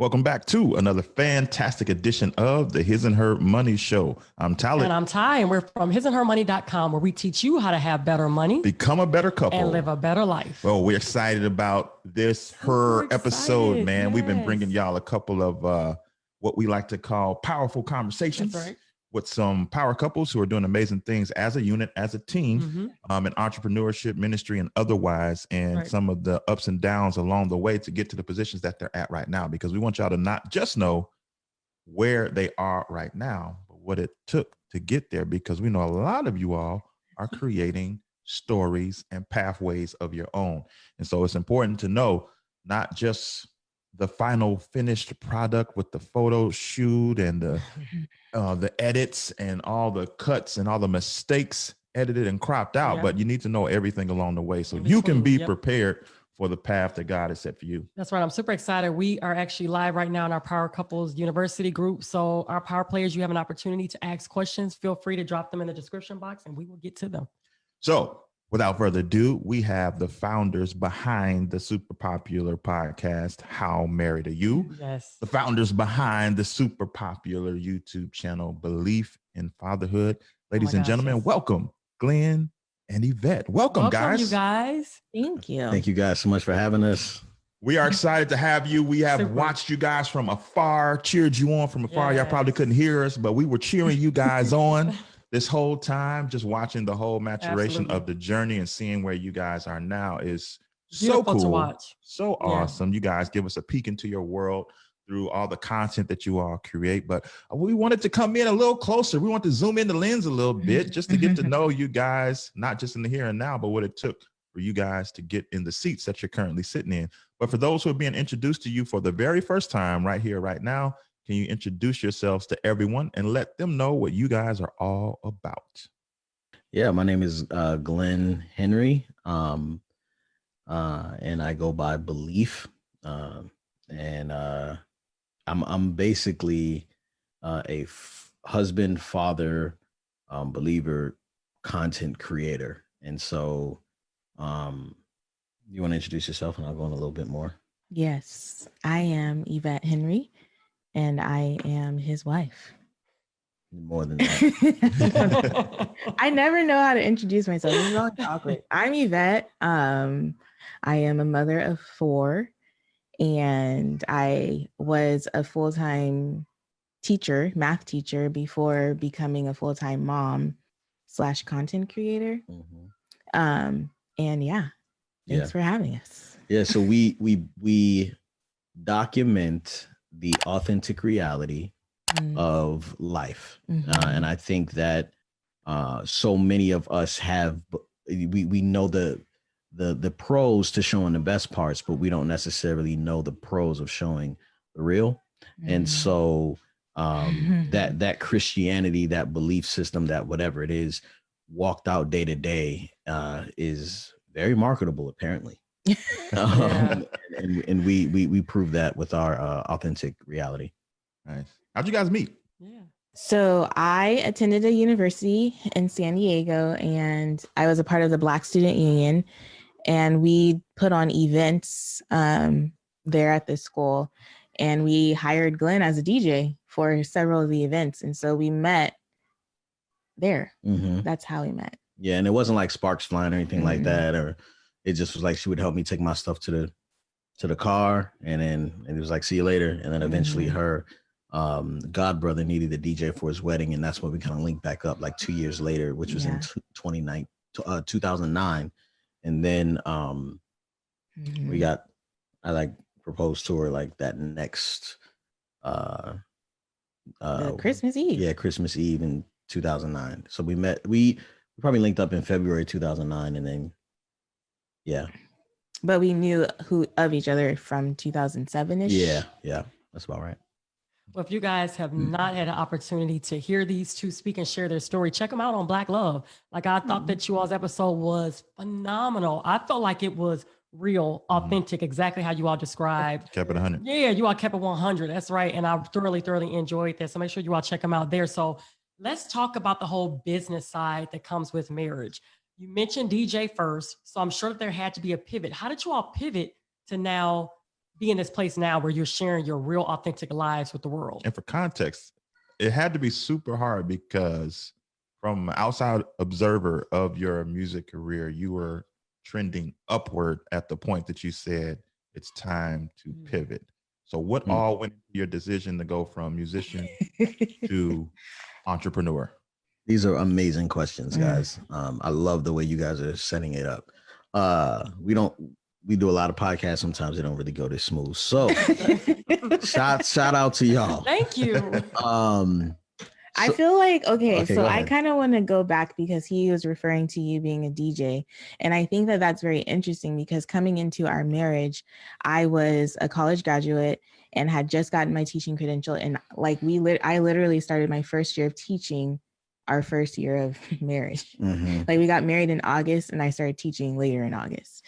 Welcome back to another fantastic edition of the His and Her Money Show. I'm Tyler. And I'm Ty, and we're from hisandhermoney.com, where we teach you how to have better money, become a better couple, and live a better life. Well, we're excited about this episode, man. Yes. We've been bringing y'all a couple of what we like to call powerful conversations. That's right. With some power couples who are doing amazing things as a unit, as a team, in entrepreneurship, ministry, and otherwise, and some of the ups and downs along the way to get to the positions that they're at right now, because we want y'all to not just know where they are right now, but what it took to get there, because we know a lot of you all are creating stories and pathways of your own. And so it's important to know not just the final finished product with the photo shoot and the edits and all the cuts and all the mistakes edited and cropped out, but you need to know everything along the way so you can be prepared for the path that God has set for you. That's right. I'm super excited. We are actually live right now in our Power Couples University group. So our power players, you have an opportunity to ask questions. Feel free to drop them in the description box and we will get to them. So without further ado, we have the founders behind the super popular podcast, How Married Are You? Yes. The founders behind the super popular YouTube channel, Beleaf In Fatherhood. Ladies and gentlemen, welcome, Glen and Yvette. Welcome, guys. You guys. Thank you. Thank you guys so much for having us. We are excited to have you. We have watched you guys from afar, cheered you on from afar. Yes. Y'all probably couldn't hear us, but we were cheering you guys on this whole time. Just watching the whole maturation of the journey and seeing where you guys are now is so cool. To watch. So awesome. You guys give us a peek into your world through all the content that you all create. But we wanted to come in a little closer. We want to zoom in the lens a little bit just to get to know you guys, not just in the here and now, but what it took for you guys to get in the seats that you're currently sitting in. But for those who are being introduced to you for the very first time right here, right now, can you introduce yourselves to everyone and let them know what you guys are all about? Yeah, my name is Glen Henry, and I go by Beleaf, and I'm basically a husband, father, believer, content creator. And so you want to introduce yourself and I'll go in a little bit more. Yes, I am Yvette Henry and I am his wife. More than that. I never know how to introduce myself. This is all awkward. I'm Yvette. I am a mother of 4. And I was a full-time teacher, math teacher, before becoming a full-time mom / content creator. And thanks for having us. Yeah, so we document the authentic reality of life. And I think that so many of us have, we know the pros to showing the best parts, but we don't necessarily know the pros of showing the real. And so that Christianity, that belief system, that whatever it is, walked out day to day is very marketable, apparently. And we prove that with our authentic reality. Nice. How'd you guys meet? So I attended a university in San Diego and I was a part of the Black Student Union. And we put on events there at this school, and we hired Glen as a DJ for several of the events. And so we met there. That's how we met. Yeah, and it wasn't like sparks flying or anything like that, or it just was like she would help me take my stuff to the car, and then it was like, see you later. And then eventually her god brother needed a DJ for his wedding, and that's when we kind of linked back up like 2 years later, which was in 2009. And then I proposed to her like that next Christmas Eve. Yeah, Christmas Eve in 2009. So we met, we probably linked up in February 2009, and then but we knew of each other from 2007ish. Yeah, that's about right. Well, if you guys have not had an opportunity to hear these two speak and share their story, check them out on Black Love. Like, I thought that you all's episode was phenomenal. I felt like it was real, authentic, exactly how you all described. Kept it 100. Yeah, you all kept it 100. That's right. And I thoroughly enjoyed this. So make sure you all check them out there. So let's talk about the whole business side that comes with marriage. You mentioned DJ first, so I'm sure that there had to be a pivot. How did you all pivot to now be in this place now where you're sharing your real authentic lives with the world? And for context, it had to be super hard because from an outside observer of your music career, you were trending upward at the point that you said it's time to pivot. So what all went into your decision to go from musician to entrepreneur? These are amazing questions, guys. I love the way you guys are setting it up. We do a lot of podcasts. Sometimes they don't really go this smooth. So shout out to y'all. Thank you. I feel like, so I kind of want to go back because he was referring to you being a DJ. And I think that that's very interesting because coming into our marriage, I was a college graduate and had just gotten my teaching credential. And like I literally started my first year of teaching our first year of marriage. Like we got married in August and I started teaching later in August.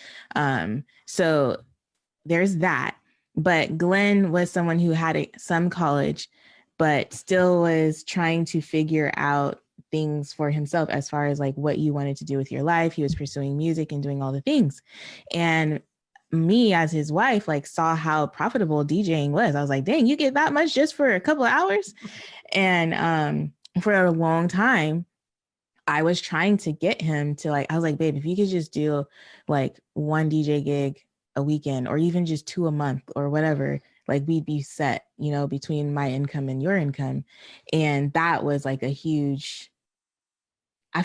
So there's that. But Glen was someone who had some college, but still was trying to figure out things for himself as far as like what you wanted to do with your life. He was pursuing music and doing all the things. And me as his wife, like saw how profitable DJing was. I was like, dang, you get that much just for a couple of hours? And for a long time, I was trying to get him to I was like, babe, if you could just do like one DJ gig a weekend or even just 2 a month or whatever, like we'd be set, between my income and your income. And that was like I feel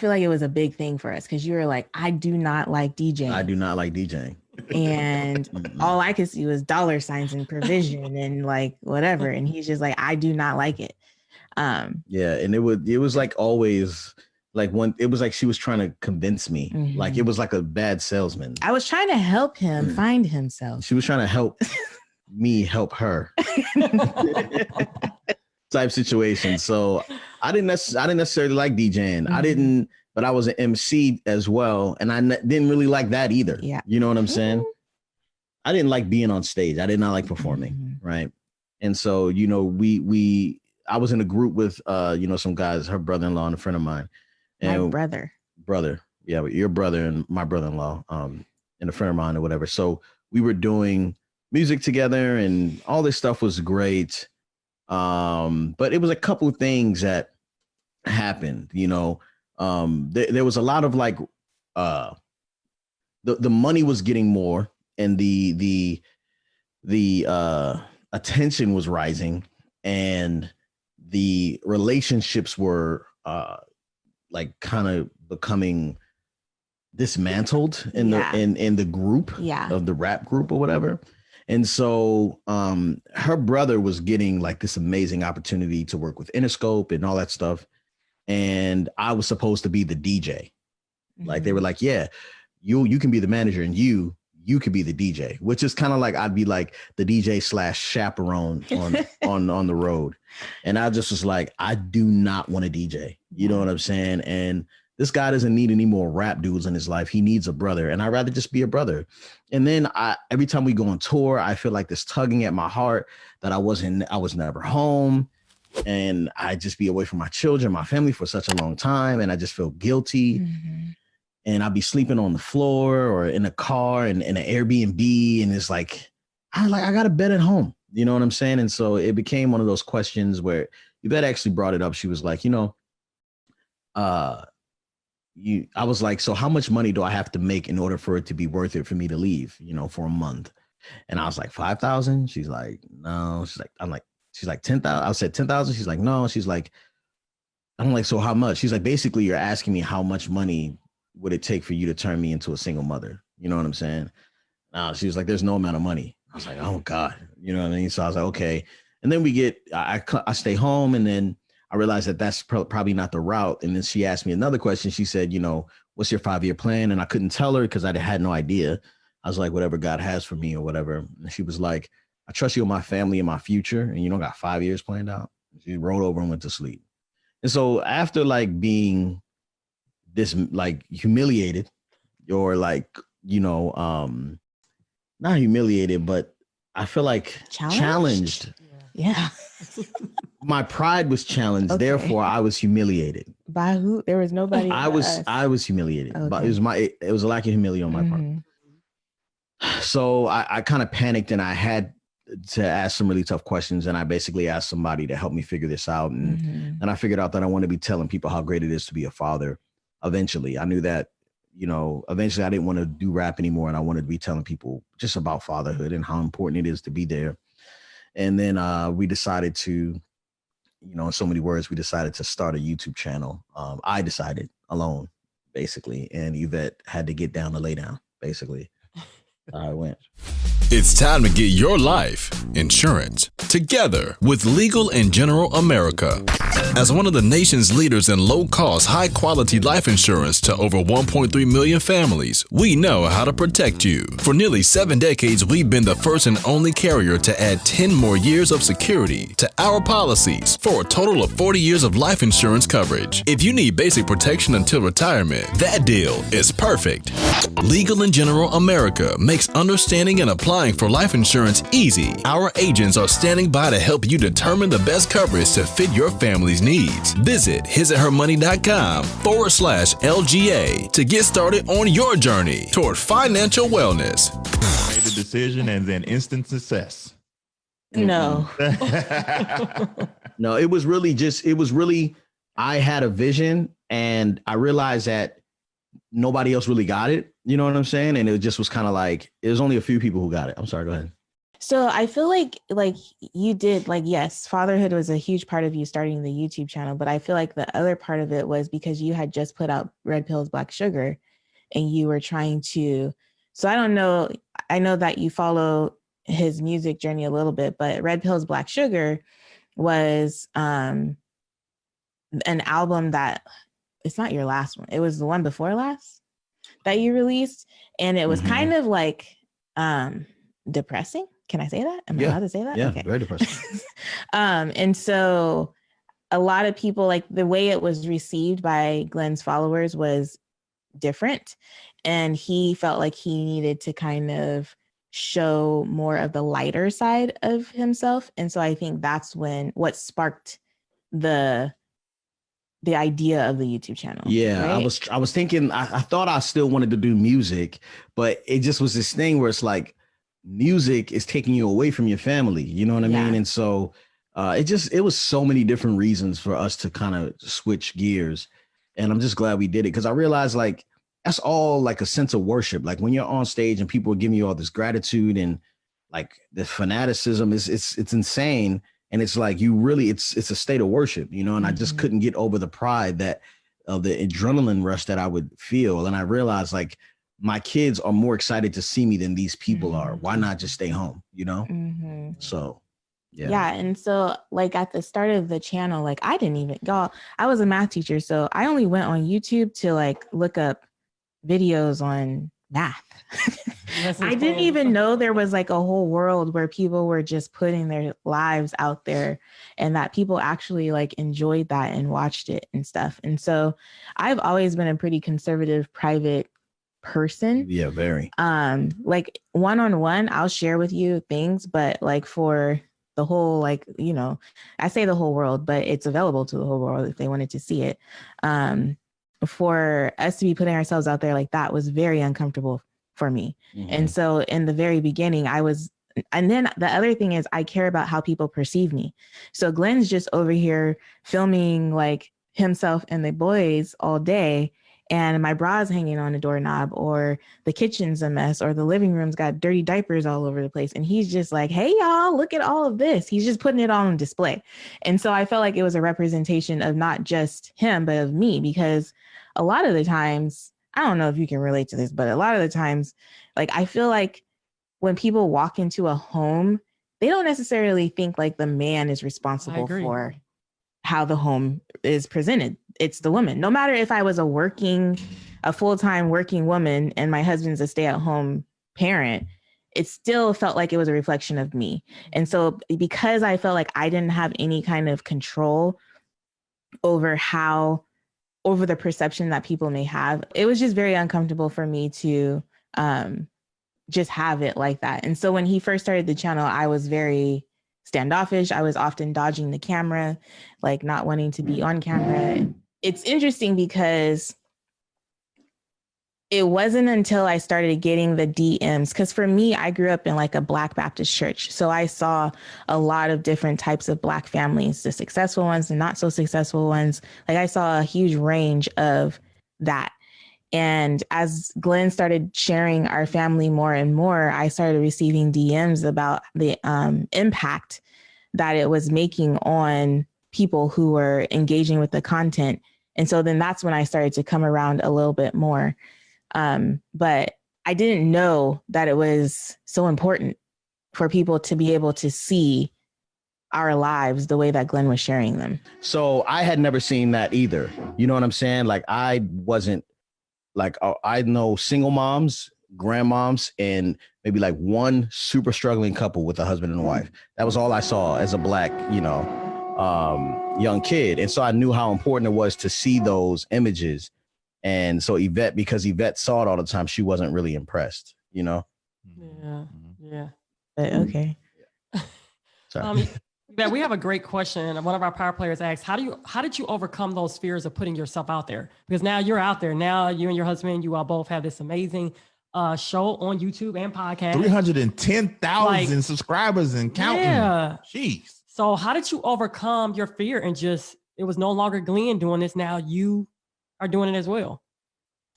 like it was a big thing for us because you were like, I do not like DJing. I do not like DJing. And all I could see was dollar signs and provision and like whatever. And he's just like, I do not like it. Yeah. And it was like always like it was like she was trying to convince me. Like it was like a bad salesman. I was trying to help him find himself. She was trying to help me help her type situation. So I didn't necessarily like DJing. But I was an MC as well. And I didn't really like that either. Yeah. You know what I'm saying? I didn't like being on stage. I did not like performing. Right. And so, I was in a group with, some guys, her brother-in-law and a friend of mine. And my brother. Yeah. Your brother and my brother-in-law, and a friend of mine or whatever. So we were doing music together and all this stuff was great. But it was a couple of things that happened, there was a lot of like, the money was getting more and the attention was rising and the relationships were, like kind of becoming dismantled in the group of the rap group or whatever. And so her brother was getting like this amazing opportunity to work with Interscope and all that stuff. And I was supposed to be the DJ. Like they were like, yeah, you can be the manager and you could be the DJ, which is kind of like I'd be like the DJ / chaperone on the road. And I just was like, I do not want to DJ. You know what I'm saying? And this guy doesn't need any more rap dudes in his life. He needs a brother. And I'd rather just be a brother. And then every time we go on tour, I feel like this tugging at my heart that I was never home. And I just be away from my children, my family for such a long time. And I just feel guilty. And I'd be sleeping on the floor or in a car and in an Airbnb. And it's like, I got a bed at home. You know what I'm saying? And so it became one of those questions where Yvette actually brought it up. She was like, I was like, so how much money do I have to make in order for it to be worth it for me to leave, for a month? And I was like, 5,000. She's like, no. She's like 10,000. I said 10,000. She's like, no. She's like, I'm like, so how much? She's like, basically, you're asking me how much money would it take for you to turn me into a single mother? You know what I'm saying? She was like, there's no amount of money. I was like, oh God, you know what I mean? So I was like, okay. And then I stay home and then I realized that that's probably not the route. And then she asked me another question. She said, what's your 5-year plan? And I couldn't tell her because I had no idea. I was like, whatever God has for me or whatever. And she was like, I trust you with my family and my future. And you don't got 5 years planned out. She rolled over and went to sleep. And so after like being this like humiliated or like, not humiliated, but I feel like challenged. Yeah. My pride was challenged. Okay. Therefore, I was humiliated. By who? There was nobody. I was humiliated. Okay. But it was a lack of humility on my part. So I kind of panicked, and I had to ask some really tough questions. And I basically asked somebody to help me figure this out. And I figured out that I want to be telling people how great it is to be a father. Eventually, I knew that, eventually I didn't want to do rap anymore. And I wanted to be telling people just about fatherhood and how important it is to be there. And then we decided to, in so many words, we decided to start a YouTube channel. I decided alone, basically. And Yvette had to get down to lay down, basically. I went. It's time to get your life insurance together with Legal and General America. As one of the nation's leaders in low-cost, high-quality life insurance to over 1.3 million families, we know how to protect you. For nearly 7 decades, we've been the first and only carrier to add 10 more years of security to our policies for a total of 40 years of life insurance coverage. If you need basic protection until retirement, that deal is perfect. Legal and General America makes understanding and applying for life insurance easy. Our agents are standing by to help you determine the best coverage to fit your family's needs. Visit hisandhermoney.com/LGA to get started on your journey toward financial wellness. Made the decision and then instant success. No. No, it was really, I had a vision and I realized that nobody else really got it. You know what I'm saying? And it just was kind of like, it was only a few people who got it. I'm sorry, go ahead. So I feel like you did, yes, fatherhood was a huge part of you starting the YouTube channel, but I feel like the other part of it was because you had just put out Red Pills, Black Sugar, and you were trying to, so I don't know, I know that you follow his music journey a little bit, but Red Pills, Black Sugar was an album that, it's not your last one, it was the one before last that you released, and it was kind of depressing. Can I say that? Am I allowed to say that? Yeah, okay. Very depressing. And so a lot of people, the way it was received by Glen's followers was different. And he felt like he needed to kind of show more of the lighter side of himself. And so I think that's what sparked the idea of the YouTube channel. Yeah, right? I was thinking, I thought I still wanted to do music, but it just was this thing where it's like, music is taking you away from your family. You know what I mean? And so it was so many different reasons for us to kind of switch gears. And I'm just glad we did it, because I realized that's all a sense of worship. When you're on stage and people are giving you all this gratitude and the fanaticism it's insane. And it's it's a state of worship, and I just couldn't get over the pride that of the adrenaline rush that I would feel. And I realized my kids are more excited to see me than these people are. Why not just stay home, So, yeah. Yeah. And so at the start of the channel, I didn't even go, I was a math teacher. So I only went on YouTube to look up videos on math. I didn't even know there was a whole world where people were just putting their lives out there, and that people actually enjoyed that and watched it and stuff. And so I've always been a pretty conservative, private person. Yeah, very. One-on-one, I'll share with you things, but for the whole, I say the whole world, but it's available to the whole world if they wanted to see it. For us to be putting ourselves out there like that was very uncomfortable for me. And so in the very beginning, and then the other thing is I care about how people perceive me. So Glen's just over here filming himself and the boys all day, and my bra's hanging on a doorknob, or the kitchen's a mess, or the living room's got dirty diapers all over the place. And he's just hey, y'all, look at all of this. He's just putting it on display. And so I felt like it was a representation of not just him, but of me, because a lot of the times, I don't know if you can relate to this, but a lot of the times, I feel like when people walk into a home, they don't necessarily think the man is responsible for how the home is presented. It's the woman. No matter if I was a full-time working woman and my husband's a stay-at-home parent, it still felt like it was a reflection of me. And so because I felt like I didn't have any kind of control over the perception that people may have, it was just very uncomfortable for me to just have it like that. And so when he first started the channel, I was very standoffish. I was often dodging the camera, not wanting to be on camera. It's interesting because it wasn't until I started getting the DMs, because for me, I grew up in like a Black Baptist church. So I saw a lot of different types of Black families, the successful ones, the not so successful ones. Like I saw a huge range of that. And as Glen started sharing our family more and more, I started receiving DMs about the impact that it was making on people who were engaging with the content. And so then that's when I started to come around a little bit more. But I didn't know that it was so important for people to be able to see our lives the way that Glen was sharing them. So I had never seen that either. You know what I'm saying? Like I wasn't like, I know single moms, grandmoms, and maybe like one super struggling couple with a husband and a wife. That was all I saw as a Black, young kid. And so I knew how important it was to see those images. And so Yvette, because Yvette saw it all the time, she wasn't really impressed, Yeah. But okay. Sorry. Yeah, we have a great question. One of our power players asked, how did you overcome those fears of putting yourself out there? Because now you're out there. Now you and your husband, you all both have this amazing show on YouTube and podcast. 310,000 subscribers and counting. Yeah. Jeez. So how did you overcome your fear and just, it was no longer Glen doing this. Now you are doing it as well.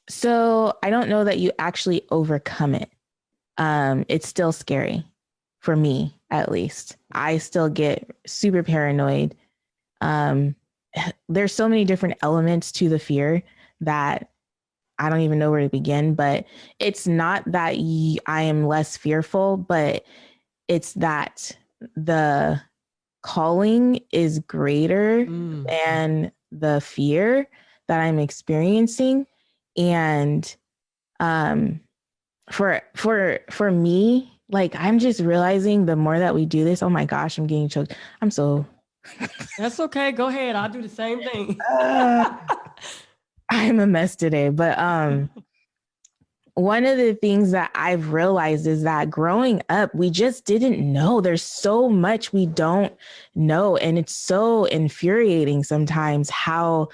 So I don't know that you actually overcome it. It's still scary for me, at least. I still get super paranoid. There's so many different elements to the fear that I don't even know where to begin, but it's not that I am less fearful, but it's that the calling is greater than the fear that I'm experiencing. And for me, like, I'm just realizing the more that we do this, oh my gosh, I'm getting choked. That's okay. Go ahead. I'll do the same thing. I'm a mess today. But one of the things that I've realized is that growing up, we just didn't know. There's so much we don't know. And it's so infuriating sometimes how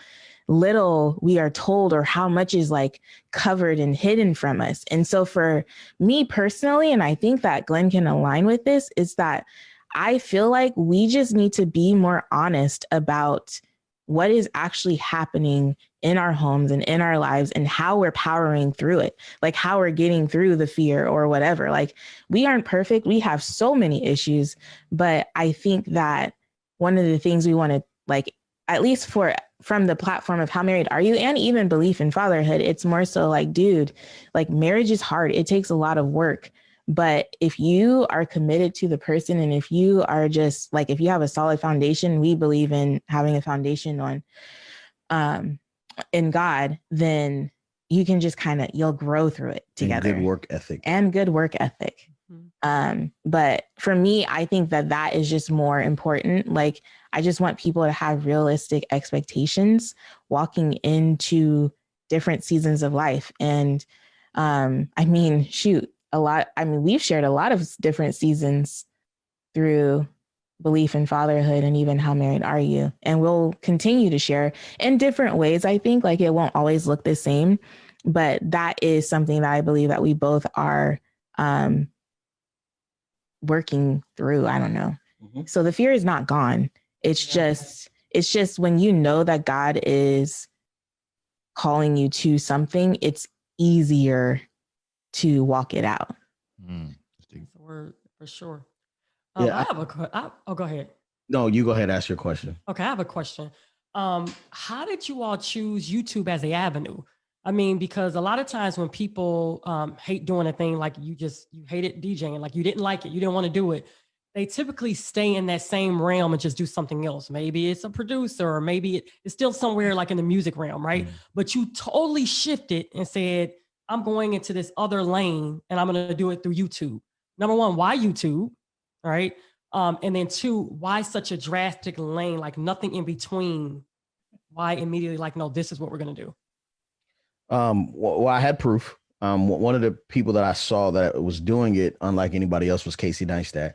little we are told or how much is like covered and hidden from us. And so for me personally, and I think that Glen can align with this, is that I feel like we just need to be more honest about what is actually happening in our homes and in our lives and how we're powering through it, like how we're getting through the fear or whatever. Like we aren't perfect. We have so many issues, but I think that one of the things we want to, like, at least from the platform of How Married Are You and even Beleaf in Fatherhood, it's more so like, dude, like marriage is hard. It takes a lot of work. But if you are committed to the person and if you are just like, if you have a solid foundation, we believe in having a foundation on in God, then you can just you'll grow through it together. And good work ethic. But for me, I think that is just more important. Like, I just want people to have realistic expectations walking into different seasons of life. And we've shared a lot of different seasons through Beleaf in Fatherhood and even How Married Are You? And we'll continue to share in different ways. I think like it won't always look the same, but that is something that I believe that we both are working through. I don't know. Mm-hmm. So the fear is not gone. It's just when you know that God is calling you to something, it's easier to walk it out. For sure. Yeah, go ahead. No, you go ahead. Ask your question. Okay, I have a question. How did you all choose YouTube as an avenue? I mean, because a lot of times when people hate doing a thing, like you hated DJing, like you didn't like it, you didn't want to do it, they typically stay in that same realm and just do something else. Maybe it's a producer, or maybe it's still somewhere like in the music realm, right? Mm-hmm. But you totally shifted and said, I'm going into this other lane and I'm going to do it through YouTube. Number one, why YouTube? Right. And then two, why such a drastic lane, like nothing in between? Why immediately like, no, this is what we're going to do? Well, I had proof. One of the people that I saw that was doing it, unlike anybody else, was Casey Neistat.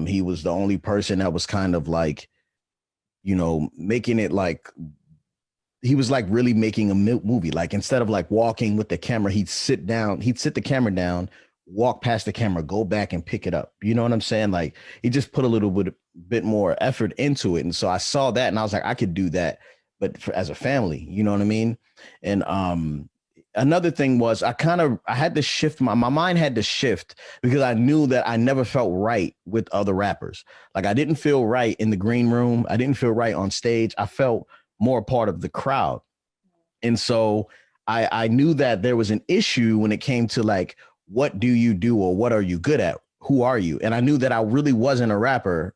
He was the only person that was kind of like, making it like he was like really making a movie. Like instead of like walking with the camera, he'd sit the camera down, walk past the camera, go back and pick it up. You know what I'm saying? Like he just put a little bit more effort into it. And so I saw that and I was like, I could do that, but as a family, you know what I mean? And another thing was I had to shift, my mind had to shift because I knew that I never felt right with other rappers. Like I didn't feel right in the green room. I didn't feel right on stage. I felt more part of the crowd. And so I knew that there was an issue when it came to like, what do you do or what are you good at? Who are you? And I knew that I really wasn't a rapper.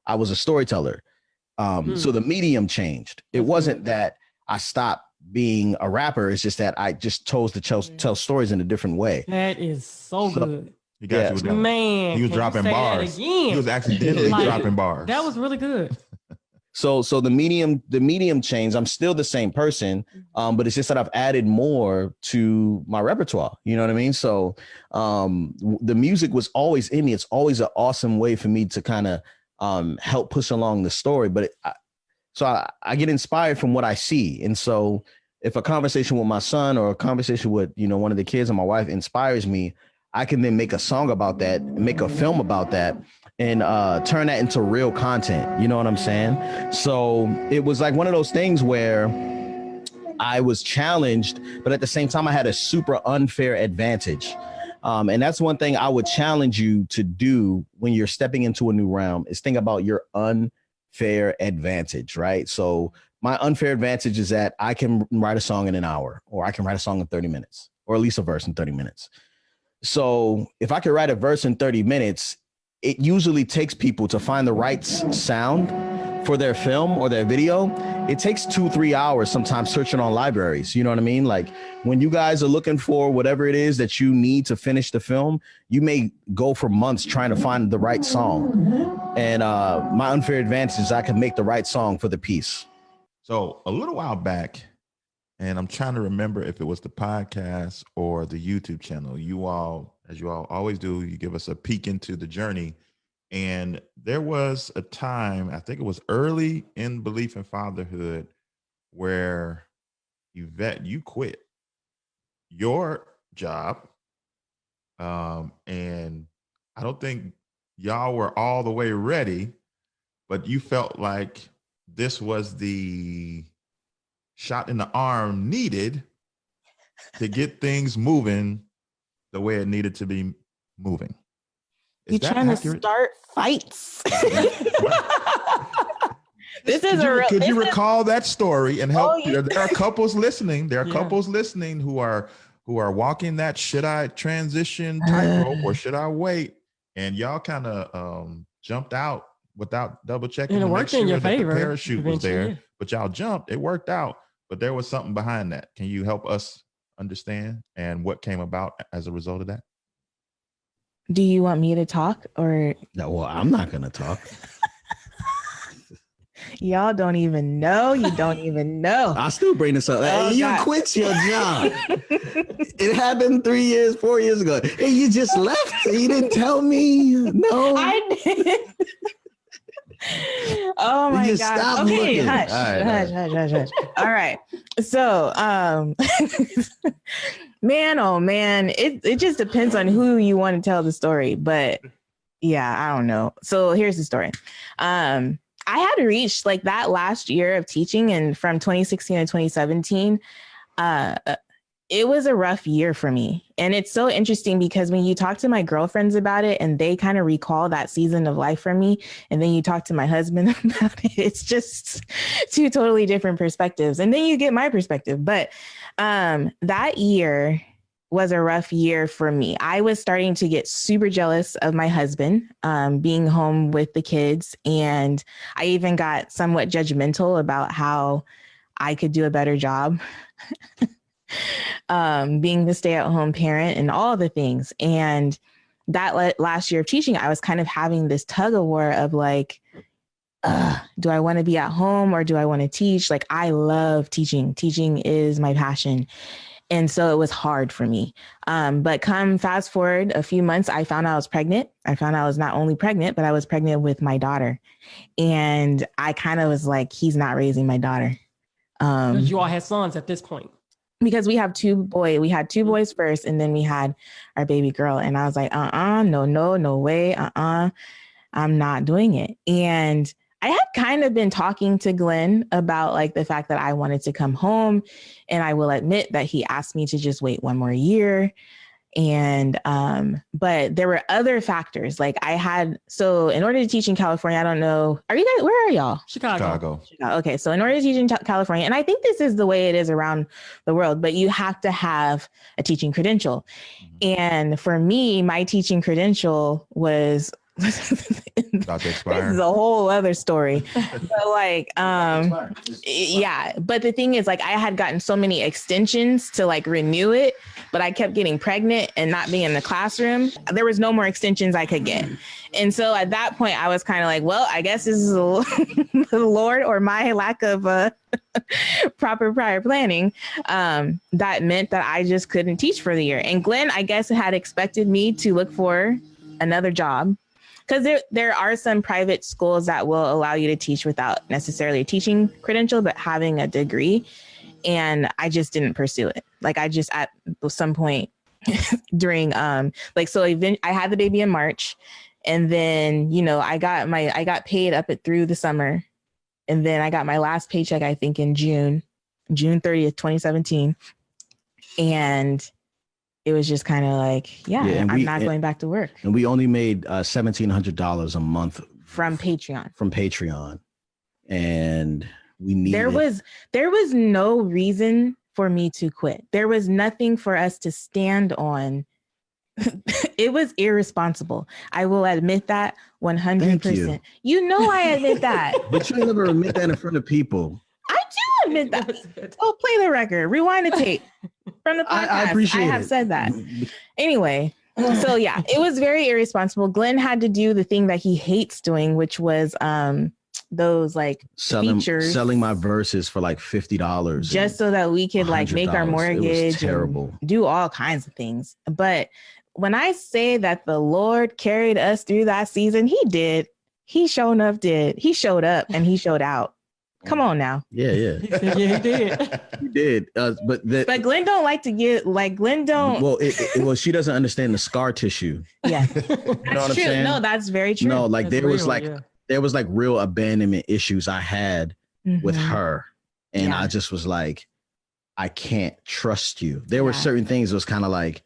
I was a storyteller. So the medium changed. It wasn't that I stopped being a rapper. It's just that I just chose to tell stories in a different way. That is so good. You got you, man. He was dropping bars. He was accidentally dropping bars. That was really good. So the medium changed. I'm still the same person, but it's just that I've added more to my repertoire. You know what I mean? So the music was always in me. It's always an awesome way for me to kind of help push along the story. But I get inspired from what I see. And so if a conversation with my son or a conversation with, one of the kids and my wife inspires me, I can then make a song about that, make a film about that, and turn that into real content. You know what I'm saying? So it was like one of those things where I was challenged, but at the same time, I had a super unfair advantage. And that's one thing I would challenge you to do when you're stepping into a new realm is think about your unfair advantage, right? So my unfair advantage is that I can write a song in an hour, or I can write a song in 30 minutes, or at least a verse in 30 minutes. So if I could write a verse in 30 minutes, it usually takes people to find the right sound for their film or their video. It takes 2-3 hours sometimes searching on libraries. You know what I mean? Like when you guys are looking for whatever it is that you need to finish the film, you may go for months trying to find the right song. And my unfair advantage is I can make the right song for the piece. So a little while back, and I'm trying to remember if it was the podcast or the YouTube channel, you all, as you all always do, you give us a peek into the journey. And there was a time, I think it was early in Beleaf in Fatherhood, where Yvette, you quit your job. And I don't think y'all were all the way ready, but you felt like this was the shot in the arm needed to get things moving the way it needed to be moving. You're trying accurate? To start fights. Could you recall that story and help? There are couples listening. There are couples listening who are walking that should I transition tightrope or should I wait? And y'all kind of jumped out without double checking. And it worked in your favor. The parachute was there, but y'all jumped. It worked out, but there was something behind that. Can you help us understand and what came about as a result of that? Do you want me to talk or? No, well, I'm not going to talk. Y'all don't even know. You don't even know. I'll still bring this up. Hey, you quit your job. It happened 4 years ago. Hey, you just left. You didn't tell me. No. I did. Oh my God. Okay, hush. All right. So, man, oh man, it just depends on who you want to tell the story. But yeah, I don't know. So here's the story. I had reached like that last year of teaching, and from 2016 to 2017, it was a rough year for me. And it's so interesting because when you talk to my girlfriends about it and they kind of recall that season of life for me, and then you talk to my husband about it, it's just two totally different perspectives. And then you get my perspective. But that year was a rough year for me. I was starting to get super jealous of my husband being home with the kids. And I even got somewhat judgmental about how I could do a better job being the stay-at-home parent and all the things. And that last year of teaching, I was kind of having this tug of war of like, do I want to be at home or do I want to teach? Like, I love teaching. Teaching is my passion. And so it was hard for me. But come fast forward a few months, I found out I was pregnant. I found out I was not only pregnant, but I was pregnant with my daughter. And I kind of was like, he's not raising my daughter. Because you all had sons at this point. Because we had two boys first, and then we had our baby girl. And I was like, no way. I'm not doing it. And I had kind of been talking to Glenn about like the fact that I wanted to come home. And I will admit that he asked me to just wait one more year. And, but there were other factors. Like so in order to teach in California, I don't know, where are y'all? Chicago. Okay. So in order to teach in California, and I think this is the way it is around the world, but you have to have a teaching credential. And for me, my teaching credential was about to expire. This is a whole other story. But like, yeah. But the thing is, like, I had gotten so many extensions to like renew it, but I kept getting pregnant and not being in the classroom. There was no more extensions I could get. And so at that point, I was kind of like, well, I guess this is the Lord or my lack of proper prior planning. That meant that I just couldn't teach for the year. And Glenn, I guess, had expected me to look for another job. Because there are some private schools that will allow you to teach without necessarily a teaching credential, but having a degree. And I just didn't pursue it. Like I just at some point during I had the baby in March, and then I got paid through the summer, and then I got my last paycheck I think in June 30th, 2017, and it was just kind of like, I'm not going back to work. And we only made $1,700 a month from Patreon. And we needed. There was no reason for me to quit. There was nothing for us to stand on. It was irresponsible. I will admit that 100%. I admit that. But you never admit that in front of people. I do admit that. Oh, play the record. Rewind the tape from the podcast. I appreciate it. I have said that. Anyway, so yeah, it was very irresponsible. Glenn had to do the thing that he hates doing, which was those like features. Selling my verses for like $50. Just so that we could like make our mortgage. It was terrible. Do all kinds of things. But when I say that the Lord carried us through that season, he did. He sure enough did. He showed up and he showed out. Come on now. Yeah. He did. He did. But Glenn don't like to get like Glenn don't. Well, she doesn't understand the scar tissue. Yeah, you know what I'm true. saying? No, that's very true. No, like that's there was real abandonment issues I had with her, and I just was like, I can't trust you. There were certain things that was kind of like,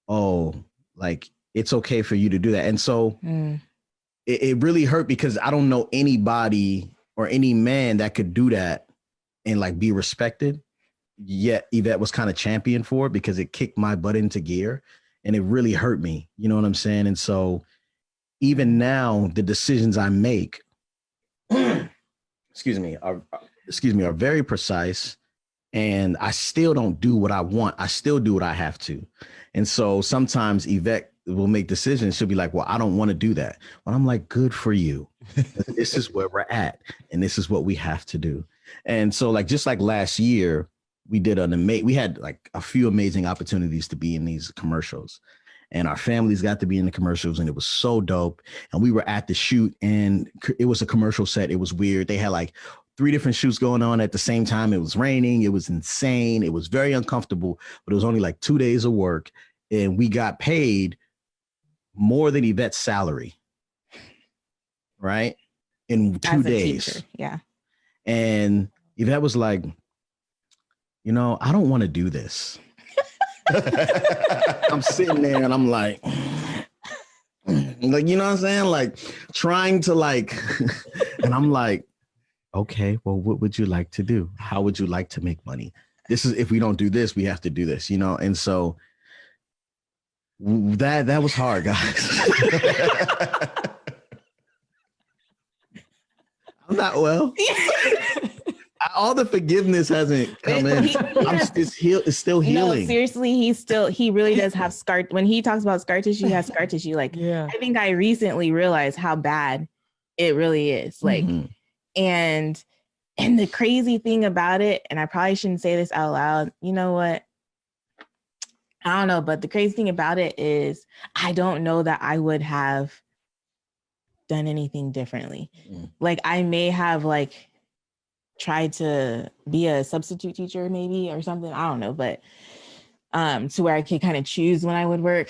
oh, like it's okay for you to do that, and so it really hurt because I don't know anybody or any man that could do that and like be respected. Yet Yvette was kind of champion for it because it kicked my butt into gear and it really hurt me. You know what I'm saying? And so even now the decisions I make, are very precise, and I still don't do what I want. I still do what I have to. And so sometimes Yvette will make decisions. She'll be like, well, I don't want to do that. Well, I'm like, good for you. This is where we're at. And this is what we have to do. And so like, just like last year, we had like a few amazing opportunities to be in these commercials, and our families got to be in the commercials, and it was so dope. And we were at the shoot, and it was a commercial set. It was weird. They had like 3 different shoots going on at the same time. It was raining. It was insane. It was very uncomfortable, but it was only like 2 days of work, and we got paid more than Yvette's salary, right? In 2 days. Teacher, yeah. And Yvette was like, I don't want to do this. I'm sitting there and I'm like, you know what I'm saying? Like trying to like, and I'm like, okay, well, what would you like to do? How would you like to make money? This is, if we don't do this, we have to do this, And so that was hard, guys. I'm not well. All the forgiveness hasn't come in. It's still healing. No, seriously, he really does have scar. When he talks about scar tissue, he has scar tissue. Like, I think I recently realized how bad it really is. Like, and the crazy thing about it, and I probably shouldn't say this out loud. You know what? I don't know, but the crazy thing about it is I don't know that I would have done anything differently. Like I may have like tried to be a substitute teacher maybe or something. I don't know, but to where I could kind of choose when I would work.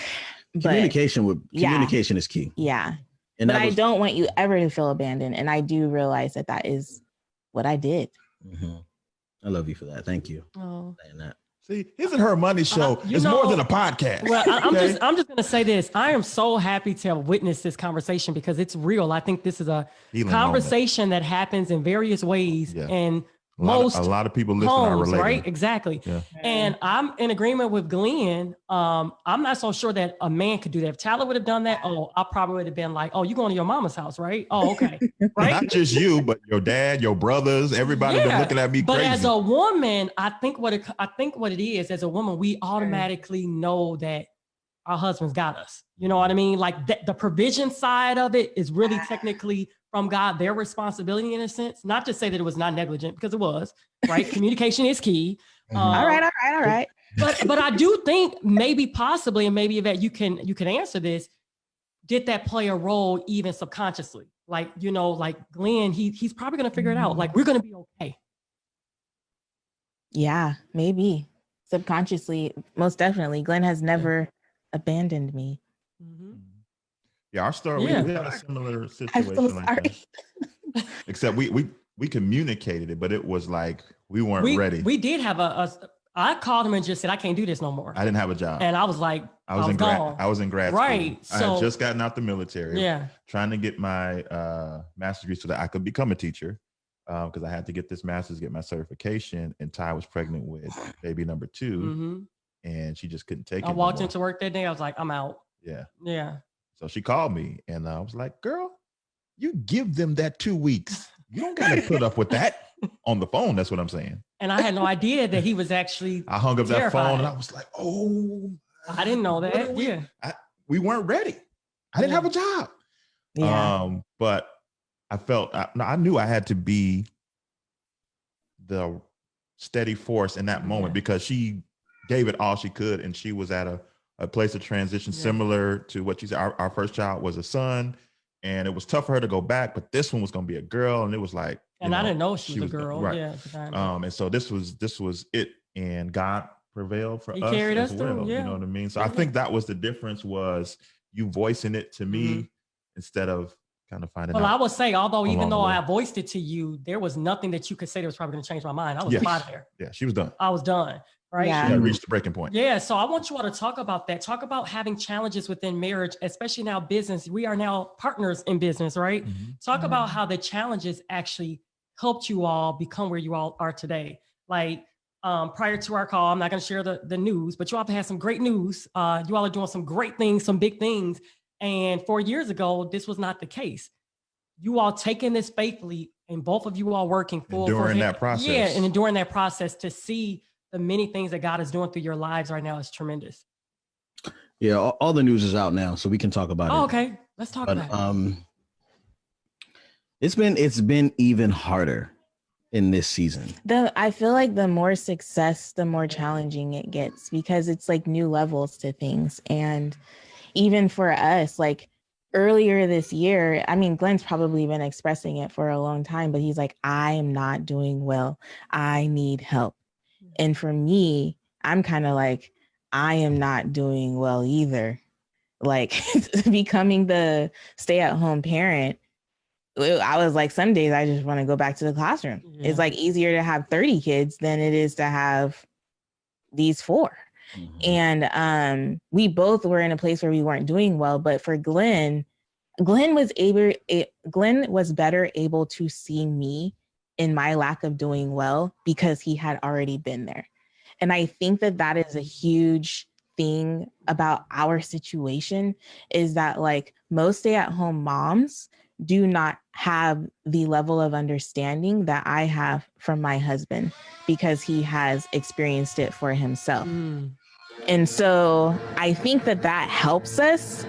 Communication is key. Yeah. And but I don't want you ever to feel abandoned. And I do realize that is what I did. Mm-hmm. I love you for that. Thank you. Oh. See, his and her money show is more than a podcast. Well, I'm just going to say this. I am so happy to have witnessed this conversation because it's real. I think this is a conversation that happens in various ways. Yeah. And a lot of people listening are related. Right? Exactly. Yeah. And I'm in agreement with Glenn. I'm not so sure that a man could do that. If Tyler would have done that, I probably would have been like, you going to your mama's house, right? Oh, okay. Right? Not just you, but your dad, your brothers, everybody been looking at me crazy. But as a woman, I think what it is, as a woman, we automatically know that our husbands got us. You know what I mean? Like the provision side of it is really technically from God, their responsibility in a sense. Not to say that it was not negligent, because it was, right? Communication is key. All right. But I do think maybe possibly, and maybe Yvette, you can answer this. Did that play a role even subconsciously? Like, like Glenn, he's probably going to figure it out. Like, we're going to be okay. Yeah, maybe subconsciously, most definitely. Glenn has never abandoned me. Mm-hmm. Yeah, our story, we had a similar situation like that. Except we communicated it, but it was like we weren't ready. We did have I called him and just said, I can't do this no more. I didn't have a job. And I was like, I was in grad school. Right. I had just gotten out the military. Yeah. Trying to get my master's degree so that I could become a teacher. Because I had to get this master's, get my certification, and Ty was pregnant with baby number 2. Mm-hmm. And she just couldn't take it. I walked into work that day. I was like, I'm out. Yeah. Yeah. So she called me and I was like, girl, you give them that 2 weeks. You don't got to put up with that on the phone. That's what I'm saying. And I had no idea that he was actually I hung up terrified. That phone and I was like, oh. I didn't know that. We weren't ready. I didn't have a job. Yeah. But I felt, I knew I had to be the steady force in that moment because she gave it all she could. And she was at a place of transition similar to what you said. Our first child was a son, and it was tough for her to go back, but this one was going to be a girl. And it was like, I didn't know she was a girl. Right. Yeah. And so this was it. And God prevailed for us. He carried us as well. through. Yeah. You know what I mean? So I think that was the difference, was you voicing it to me instead of kind of finding out. Well, I would say, even though I voiced it to you, there was nothing that you could say that was probably going to change my mind. I was out of there. Yeah, she was done. I was done. Right. Yeah. She had reached the breaking point. Yeah. So I want you all to talk about that. Talk about having challenges within marriage, especially now business. We are now partners in business, right? Mm-hmm. Talk about how the challenges actually helped you all become where you all are today. Like prior to our call, I'm not going to share the news, but you all have had some great news. You all are doing some great things, some big things. And 4 years ago, this was not the case. You all taking this faithfully, and both of you all working during that process. Yeah, and during that process, to see the many things that God is doing through your lives right now is tremendous. Yeah, all the news is out now, so we can talk about it. Okay, let's talk about it. It's been even harder in this season. I feel like the more success, the more challenging it gets, because it's like new levels to things. And even for us, like earlier this year, I mean, Glenn's probably been expressing it for a long time, but he's like, I am not doing well. I need help. And for me, I'm kind of like, I am not doing well either. Like becoming the stay-at-home parent, I was like, some days I just want to go back to the classroom. Yeah. It's like easier to have 30 kids than it is to have these 4. Mm-hmm. And we both were in a place where we weren't doing well. But for Glen was better able to see me in my lack of doing well because he had already been there. And I think that is a huge thing about our situation, is that like most stay-at-home moms do not have the level of understanding that I have from my husband, because he has experienced it for himself. And so I think that helps us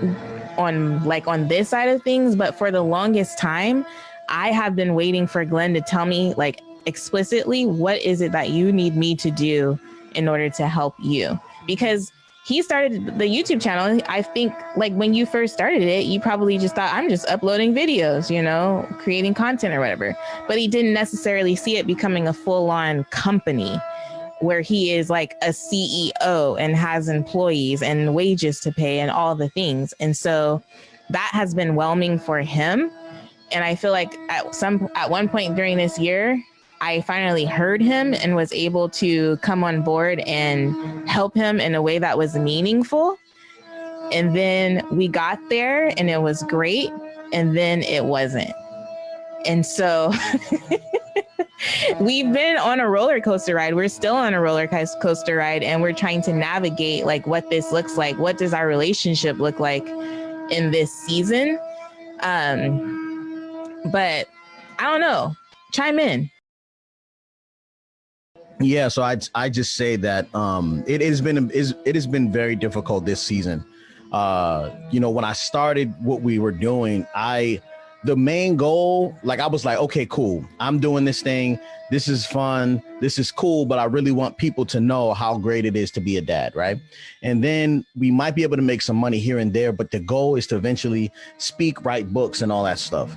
on this side of things. But for the longest time, I have been waiting for Glen to tell me like explicitly, what is it that you need me to do in order to help you? Because he started the YouTube channel. I think like when you first started it, you probably just thought, I'm just uploading videos, you know, creating content or whatever. But he didn't necessarily see it becoming a full-on company where he is like a CEO and has employees and wages to pay and all the things. And so that has been whelming for him. And I feel like at one point during this year, I finally heard him and was able to come on board and help him in a way that was meaningful. And then we got there and it was great. And then it wasn't. And so we've been on a roller coaster ride. We're still on a roller coaster ride, and we're trying to navigate like what this looks like. What does our relationship look like in this season? But I don't know. Chime in. Yeah, so I just say that it has been very difficult this season. You know, when I started what we were doing, the main goal, like I was like, okay, cool, I'm doing this thing. This is fun. This is cool, but I really want people to know how great it is to be a dad, right? And then we might be able to make some money here and there, but the goal is to eventually speak, write books, and all that stuff.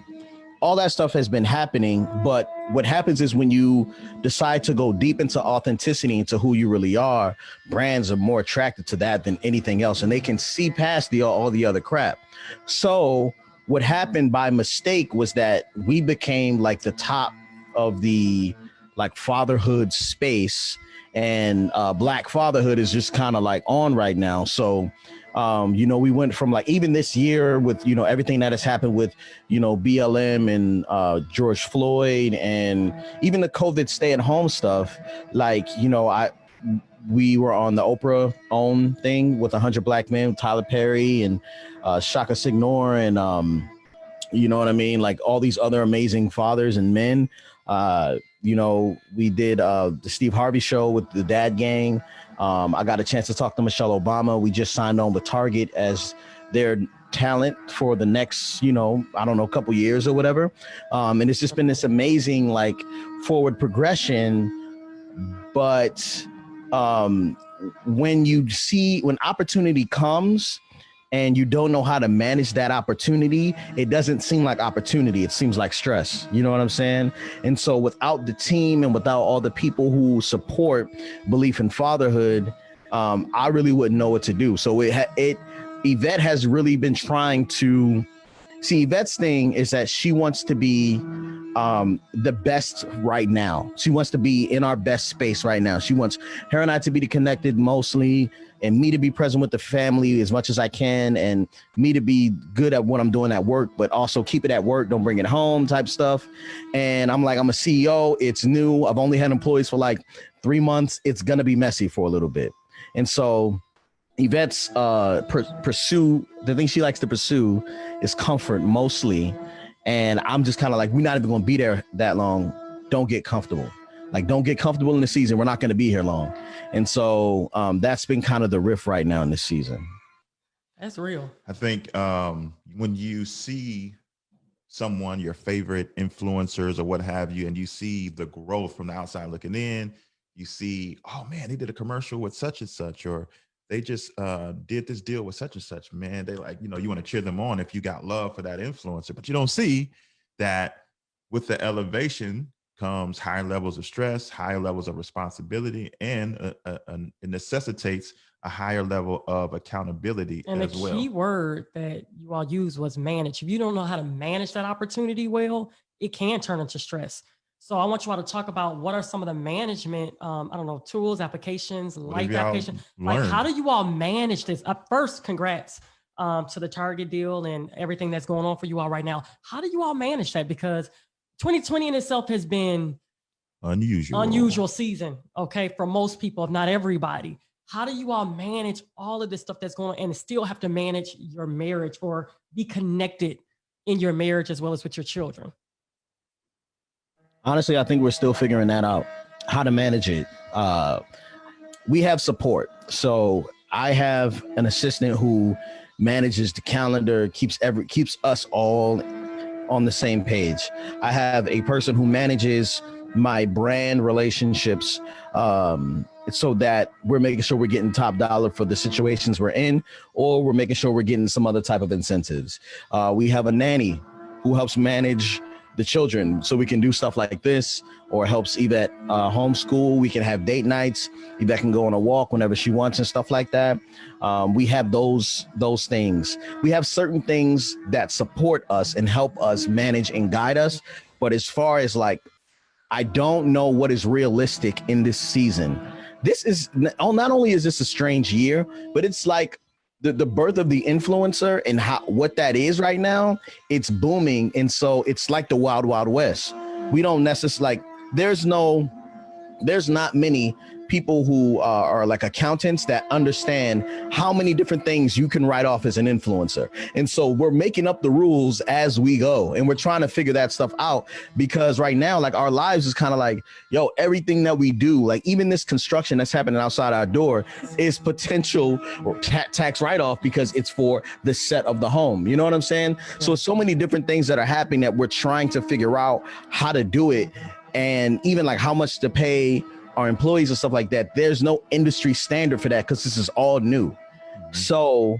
All that stuff has been happening, but what happens is when you decide to go deep into authenticity, into who you really are, brands are more attracted to that than anything else, and they can see past all the other crap. So what happened by mistake was that we became like the top of the like fatherhood space, and Black fatherhood is just kind of like on right now. So you know, we went from like, even this year with, you know, everything that has happened with, you know, BLM and George Floyd, and even the COVID stay at home stuff. Like, you know, we were on the Oprah OWN thing with 100 Black Men, Tyler Perry and Shaka Signor, and you know what I mean? Like all these other amazing fathers and men. You know, we did the Steve Harvey show with the Dad Gang. I got a chance to talk to Michelle Obama. We just signed on with Target as their talent for the next, you know, I don't know, couple years or whatever. And it's just been this amazing, like, forward progression. But when opportunity comes and you don't know how to manage that opportunity, it doesn't seem like opportunity. It seems like stress. You know what I'm saying? And so without the team and without all the people who support Beleaf in Fatherhood, I really wouldn't know what to do. So Yvette has really been trying to see. Yvette's thing is that she wants to be the best right now. She wants to be in our best space right now. She wants her and I to be connected mostly, and me to be present with the family as much as I can, and me to be good at what I'm doing at work, but also keep it at work, don't bring it home type stuff. And I'm like, I'm a CEO. It's new. I've only had employees for like 3 months. It's going to be messy for a little bit. And so Yvette's the thing she likes to pursue is comfort mostly. And I'm just kind of like, we're not even going to be there that long. Don't get comfortable. Like, don't get comfortable in the season. We're not going to be here long. And so that's been kind of the riff right now in this season. That's real. I think when you see someone, your favorite influencers or what have you, and you see the growth from the outside looking in, you see, oh man, they did a commercial with such and such, or they just did this deal with such and such, man. They like, you know, you want to cheer them on if you got love for that influencer, but you don't see that with the elevation comes higher levels of stress, higher levels of responsibility, and it necessitates a higher level of accountability and as well. And the key word that you all used was manage. If you don't know how to manage that opportunity well, it can turn into stress. So I want you all to talk about what are some of the management, tools, applications, life applications. Like, how do you all manage this? First, congrats to the Target deal and everything that's going on for you all right now. How do you all manage that? Because 2020 in itself has been unusual season, okay, for most people, if not everybody. How do you all manage all of this stuff that's going on and still have to manage your marriage or be connected in your marriage as well as with your children? Honestly, I think we're still figuring that out, how to manage it. We have support. So I have an assistant who manages the calendar, keeps us all on the same page. I have a person who manages my brand relationships, so that we're making sure we're getting top dollar for the situations we're in, or we're making sure we're getting some other type of incentives. We have a nanny who helps manage the children so we can do stuff like this, or helps Yvette homeschool. We can have date nights. Yvette can go on a walk whenever she wants and stuff like that. We have those things. We have certain things that support us and help us manage and guide us. But as far as like, I don't know what is realistic in this season. This is not only is this a strange year, but it's like the birth of the influencer and what that is right now. It's booming. And so it's like the wild, wild west. We don't necessarily like, there's not many people who are like accountants that understand how many different things you can write off as an influencer. And so we're making up the rules as we go, and we're trying to figure that stuff out, because right now, like, our lives is kind of like, yo, everything that we do, like even this construction that's happening outside our door is potential or tax write-off because it's for the set of the home. You know what I'm saying? Yeah. So many different things that are happening that we're trying to figure out how to do it. And even like how much to pay our employees and stuff like that. There's no industry standard for that because this is all new. Mm-hmm. So,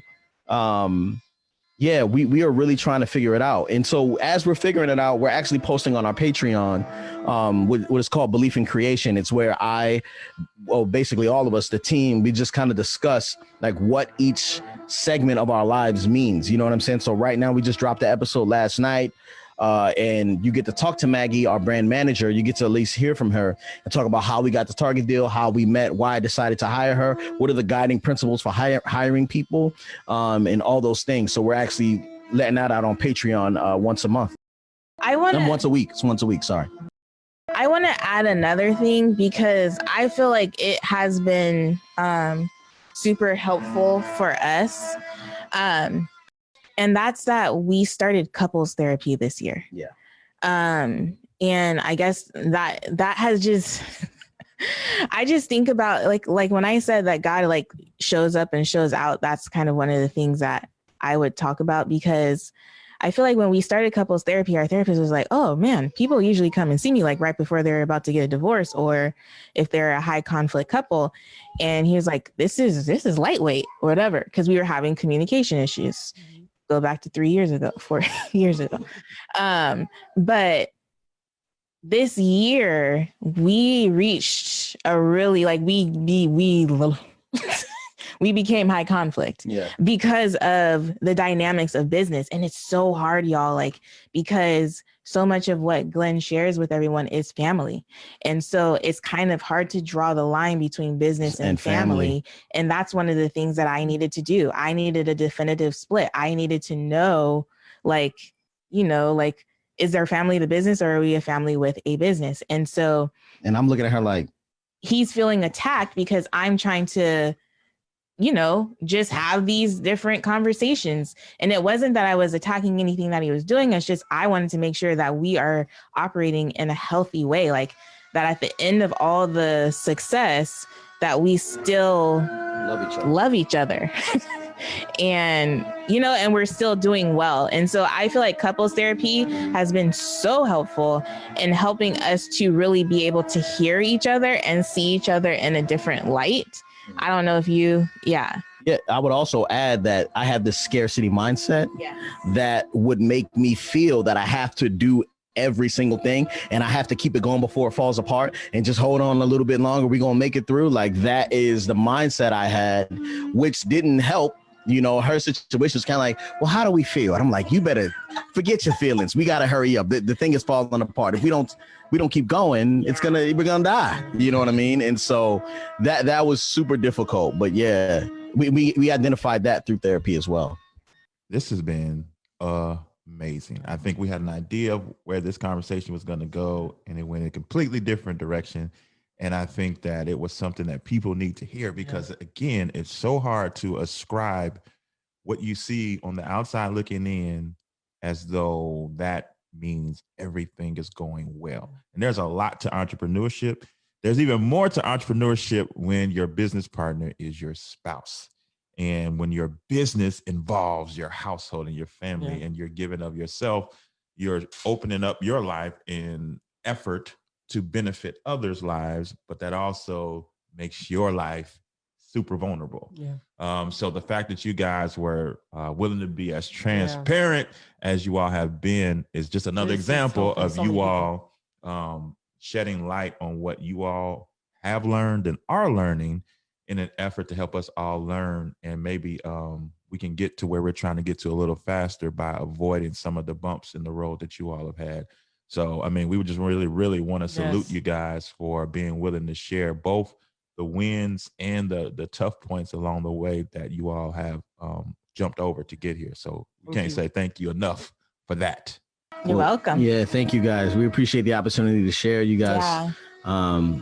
yeah, we are really trying to figure it out. And so as we're figuring it out, we're actually posting on our Patreon what is called Beleaf In Creation. It's where basically all of us, the team, we just kind of discuss like what each segment of our lives means. You know what I'm saying? So right now we just dropped the episode last night. And you get to talk to Maggie, our brand manager. You get to at least hear from her and talk about how we got the Target deal, how we met, why I decided to hire her, what are the guiding principles for hiring people, and all those things. So we're actually letting that out on Patreon once a month. Once a week. It's once a week. Sorry. I want to add another thing because I feel like it has been super helpful for us. And that's that we started couples therapy this year. Yeah. And I guess that has just, I just think about like when I said that God like shows up and shows out, that's kind of one of the things that I would talk about, because I feel like when we started couples therapy, our therapist was like, oh man, people usually come and see me like right before they're about to get a divorce, or if they're a high conflict couple. And he was like, this is lightweight or whatever, because we were having communication issues. Go back to 4 years ago. But this year we reached a really like we became high conflict because of the dynamics of business. And it's so hard, y'all, like, because so much of what Glen shares with everyone is family. And so it's kind of hard to draw the line between business and family. And that's one of the things that I needed to do. I needed a definitive split. I needed to know, like, you know, like, is our family the business, or are we a family with a business? And so, and I'm looking at her like, he's feeling attacked because I'm trying to, you know, just have these different conversations. And it wasn't that I was attacking anything that he was doing. It's just, I wanted to make sure that we are operating in a healthy way. Like that at the end of all the success, that we still love each other. And, you know, and we're still doing well. And so I feel like couples therapy has been so helpful in helping us to really be able to hear each other and see each other in a different light. I don't know if Yeah, I would also add that I have this scarcity mindset that would make me feel that I have to do every single thing and I have to keep it going before it falls apart and just hold on a little bit longer. We're going to make it through. Like that is the mindset I had, which didn't help. You know, her situation was kind of like, well, how do we feel? And I'm like, you better forget your feelings. We got to hurry up. The thing is falling apart. If we don't keep going, we're gonna die. You know what I mean? And so that was super difficult. But yeah, we identified that through therapy as well. This has been amazing. I think we had an idea of where this conversation was going to go, and it went in a completely different direction. And I think that it was something that people need to hear because, again, it's so hard to ascribe what you see on the outside looking in as though that means everything is going well. And there's a lot to entrepreneurship. There's even more to entrepreneurship when your business partner is your spouse. And when your business involves your household and your family and you're giving of yourself, you're opening up your life in effort to benefit others' lives, but that also makes your life super vulnerable. Yeah. So the fact that you guys were willing to be as transparent as you all have been is just another example of you all shedding light on what you all have learned and are learning in an effort to help us all learn. And maybe we can get to where we're trying to get to a little faster by avoiding some of the bumps in the road that you all have had. So, I mean, we would just really, really want to salute you guys for being willing to share both the wins and the tough points along the way that you all have jumped over to get here. So we can't say thank you enough for that. You're welcome. Yeah, thank you guys. We appreciate the opportunity to share. You guys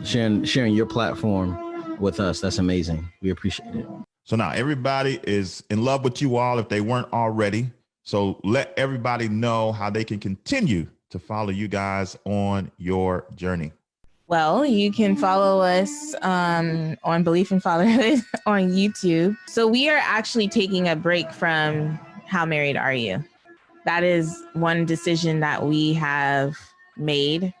sharing your platform with us. That's amazing. We appreciate it. So now everybody is in love with you all if they weren't already. So let everybody know how they can continue to follow you guys on your journey. Well, you can follow us on Beleaf In Fatherhood on YouTube. So we are actually taking a break from How Married Are You? That is one decision that we have made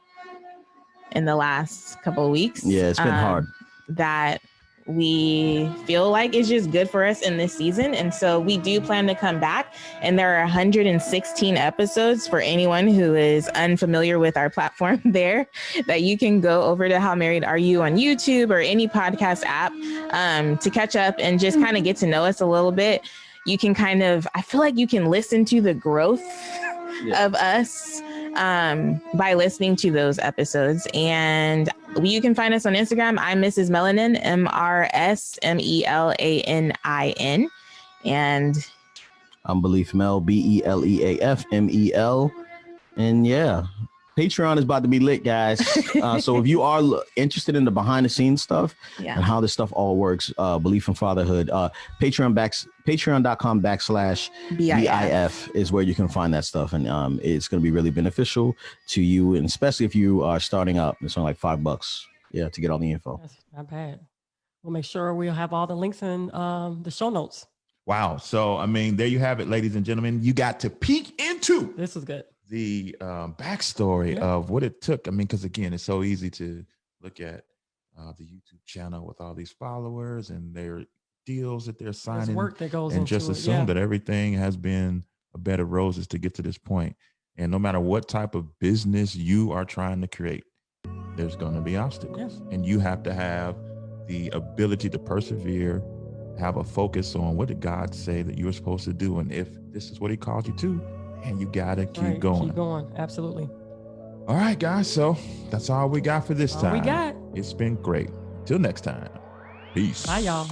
in the last couple of weeks. Yeah, it's been hard. That we feel like it's just good for us in this season. And so we do plan to come back. And there are 116 episodes for anyone who is unfamiliar with our platform there, that you can go over to How Married Are You on YouTube or any podcast app to catch up and just kind of get to know us a little bit. You can I feel like you can listen to the growth of us by listening to those episodes. And you can find us on Instagram. I'm Mrs. Melanin, MRSMELANIN. And I'm Beleaf Mel, BELEAFMEL. And yeah, Patreon is about to be lit, guys. So if you are interested in the behind the scenes stuff and how this stuff all works, Beleaf In Fatherhood, patreon.com/BIF is where you can find that stuff. And it's going to be really beneficial to you. And especially if you are starting up, it's only like $5 to get all the info. That's not bad. We'll make sure we'll have all the links in the show notes. Wow. So, I mean, there you have it, ladies and gentlemen. You got to peek into this is good. The backstory of what it took. I mean, because again, it's so easy to look at the YouTube channel with all these followers and their deals that they're signing. There's work that goes and into just assume that everything has been a bed of roses to get to this point. And no matter what type of business you are trying to create, there's going to be obstacles. And you have to have the ability to persevere, have a focus on what did God say that you're supposed to do. And if this is what he called you to, and you gotta keep going. Keep going. Absolutely. All right, guys. So that's all we got for this time. We got. It's been great. Till next time. Peace. Bye, y'all.